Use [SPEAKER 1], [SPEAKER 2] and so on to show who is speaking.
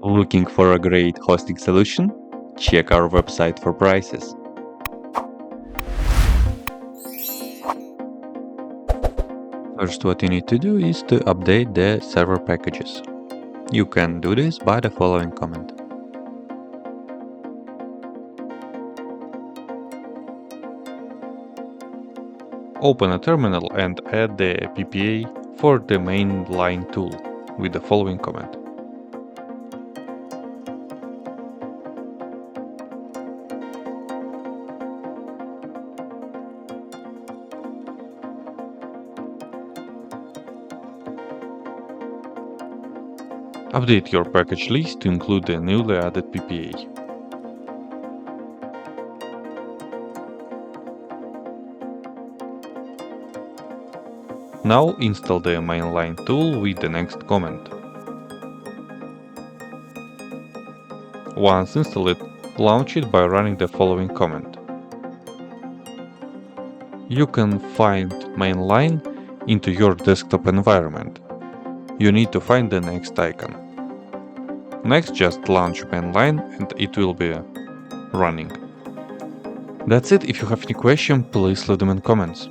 [SPEAKER 1] Looking for a great hosting solution? Check our website for prices. First, what you need to do is to update the server packages. You can do this by the following command. Open a terminal and add the PPA for the MainLine tool with the following command. Update your package list to include the newly added PPA. Now install the MainLine tool with the next command. Once installed, launch it by running the following command. You can find MainLine into your desktop environment. You need to find the next icon. Next, just launch MainLine and it will be running. That's it. If you have any question, please leave them in comments.